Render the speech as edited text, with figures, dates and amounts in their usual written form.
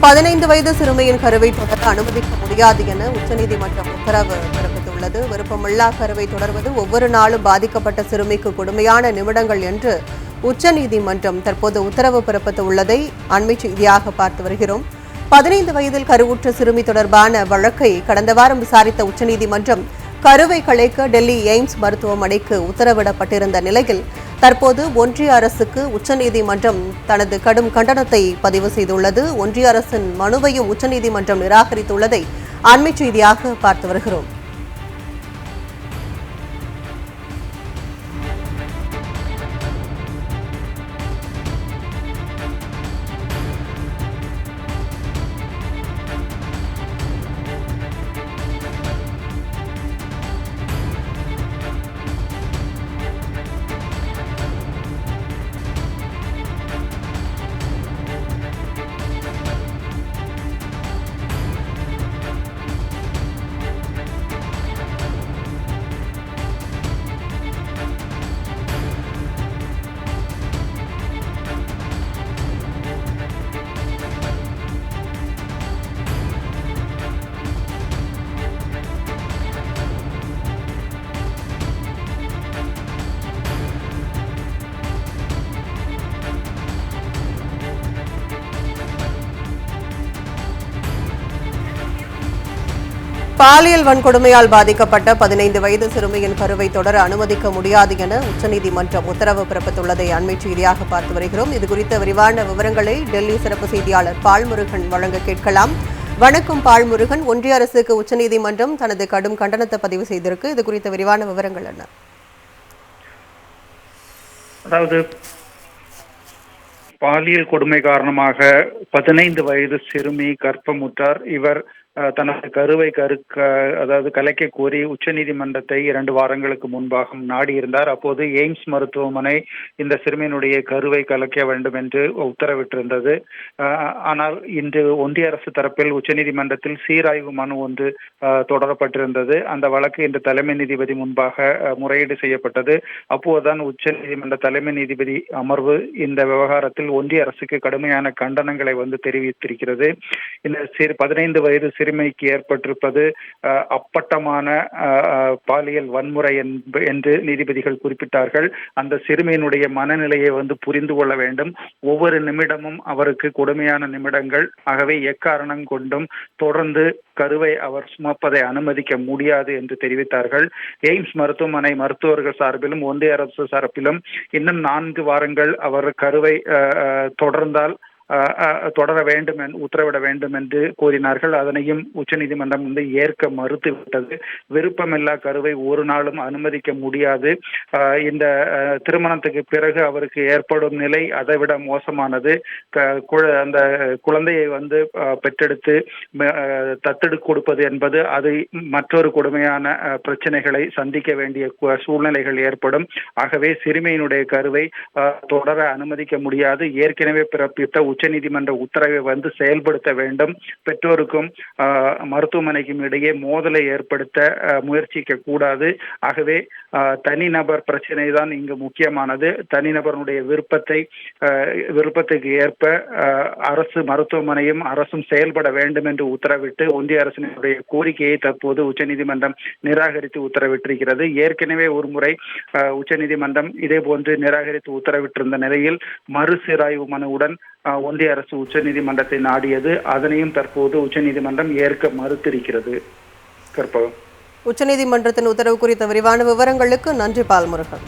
15 வயது சிறுமியின் கருவை தொடர அனுமதிக்க முடியாது என உச்சநீதிமன்றம் உத்தரவு பிறப்பித்துள்ளது. விருப்பமில்லா கருவை தொடர்வது ஒவ்வொரு நாளும் பாதிக்கப்பட்ட சிறுமிக்கு கொடுமையான நிமிடங்கள் என்று உச்சநீதிமன்றம் தற்போது உத்தரவு பிறப்பித்துள்ளதை அண்மை செய்தியாக பார்த்து வருகிறோம். 15 வயதில் கருவுற்ற சிறுமி தொடர்பான வழக்கை கடந்த வாரம் விசாரித்த உச்சநீதிமன்றம் கருவை கலைக்க டெல்லி எய்ம்ஸ் மருத்துவமனைக்கு உத்தரவிடப்பட்டிருந்த நிலையில் தற்போது ஒன்றிய அரசுக்கு உச்சநீதிமன்றம் தனது கடும் கண்டனத்தை பதிவு செய்துள்ளது. ஒன்றிய அரசின் மனுவையும் உச்சநீதிமன்றம் நிராகரித்துள்ளதை அண்மை செய்தியாக பார்த்து வருகிறோம். பாலியல் வன்கொடுமையால் பாதிக்கப்பட்ட 15 வயது சிறுமியின் கருவை தொடர அனுமதிக்க முடியாது என உச்சநீதிமன்றம் உத்தரவு பிறப்பித்துள்ளதை அண்மை செய்தியாக பார்த்து வருகிறோம். இதுகுறித்த விரிவான விவரங்களை டெல்லி சிறப்பு செய்தியாளர் பால்முருகன் வழங்க கேட்கலாம். வணக்கம் பால்முருகன். ஒன்றிய அரசுக்கு உச்சநீதிமன்றம் தனது கடும் கண்டனத்தை பதிவு செய்திருக்கு. இது குறித்த விரிவான விவரங்கள் என்ன? அதாவது பாலியல் கொடுமை காரணமாக 15 வயது சிறுமி கர்ப்பமுற்றார். இவர் தனது கருவை கலைக்க கோரி உச்சநீதிமன்றத்தை 2 வாரங்களுக்கு முன்பாக நாடியிருந்தார். அப்போது எய்ம்ஸ் மருத்துவமனை இந்த சிறுமியினுடைய கருவை கலைக்க வேண்டும் என்று உத்தரவிட்டிருந்தது. ஆனால் இன்று ஒன்றிய அரசு தரப்பில் உச்சநீதிமன்றத்தில் சீராய்வு மனு ஒன்று தொடரப்பட்டிருந்தது. அந்த வழக்கு இன்று தலைமை நீதிபதி முன்பாக முறையீடு செய்யப்பட்டது. அப்போதுதான் உச்சநீதிமன்ற தலைமை நீதிபதி அமர்வு இந்த விவகாரத்தில் ஒன்றிய அரசுக்கு கடுமையான கண்டனங்களை தெரிவித்திருக்கிறது. இந்த 15 வயது சிறுமிக்கு ஏற்பட்டிருப்பது அப்பட்டமான பாலியல் வன்முறை என்று நீதிபதிகள் குறிப்பிட்டார்கள். அந்த சிறுமியினுடைய மனநிலையை புரிந்து கொள்ள வேண்டும். ஒவ்வொரு நிமிடமும் அவருக்கு கொடுமையான நிமிடங்கள். ஆகவே எக்காரணம் கொண்டும் தொடர்ந்து கருவை அவர் சுமப்பதை அனுமதிக்க முடியாது என்று தெரிவித்தார்கள். எய்ம்ஸ் மருத்துவமனை மருத்துவர்கள் சார்பிலும் ஒன்றிய அரசு சார்பிலும் இன்னும் 4 வாரங்கள் அவர் கருவை தொடர வேண்டும் உத்தரவிட வேண்டும் என்று கோரினார்கள். அதனையும் உச்சநீதிமன்றம் ஏற்க மறுத்துவிட்டது. விருப்பமில்லா கருவை ஒரு நாளும் அனுமதிக்க முடியாது. இந்த திருமணத்துக்கு பிறகு அவருக்கு ஏற்படும் நிலை அதைவிட மோசமானது. அந்த குழந்தையை பெற்றெடுத்து தத்தெடு கொடுப்பது என்பது அது மற்றொரு கொடுமையான பிரச்சனைகளை சந்திக்க வேண்டிய சூழ்நிலைகள் ஏற்படும். ஆகவே சிறுமியினுடைய கருவை தொடர அனுமதிக்க முடியாது. ஏற்கனவே பிறப்பித்த உச்சநீதிமன்ற உத்தரவை செயல்படுத்த வேண்டும். பெற்றோருக்கும் மருத்துவமனைக்கும் இடையே மோதலை ஏற்படுத்த முயற்சிக்க கூடாது. ஆகவே தனிநபர் பிரச்சனை தான் இங்கு முக்கியமானது. தனிநபருடைய விருப்பத்துக்கு ஏற்ப அரசு மருத்துவமனையும் அரசும் செயல்பட வேண்டும் என்று உத்தரவிட்டு ஒன்றிய அரசினுடைய கோரிக்கையை தற்போது உச்சநீதிமன்றம் நிராகரித்து உத்தரவிட்டிருக்கிறது. ஏற்கனவே ஒரு முறை உச்சநீதிமன்றம் இதே போன்று நிராகரித்து உத்தரவிட்டிருந்த நிலையில் மறுசீராய்வு மனுவுடன் ஒன்றிய அரசு உச்சநீதிமன்றத்தை நாடியது. அதனையும் தற்போது உச்சநீதிமன்றம் ஏற்க மறுத்திருக்கிறது. உச்சநீதிமன்றத்தின் உத்தரவு குறித்த விரிவான விவரங்களுக்கு நன்றி பால்முருகன்.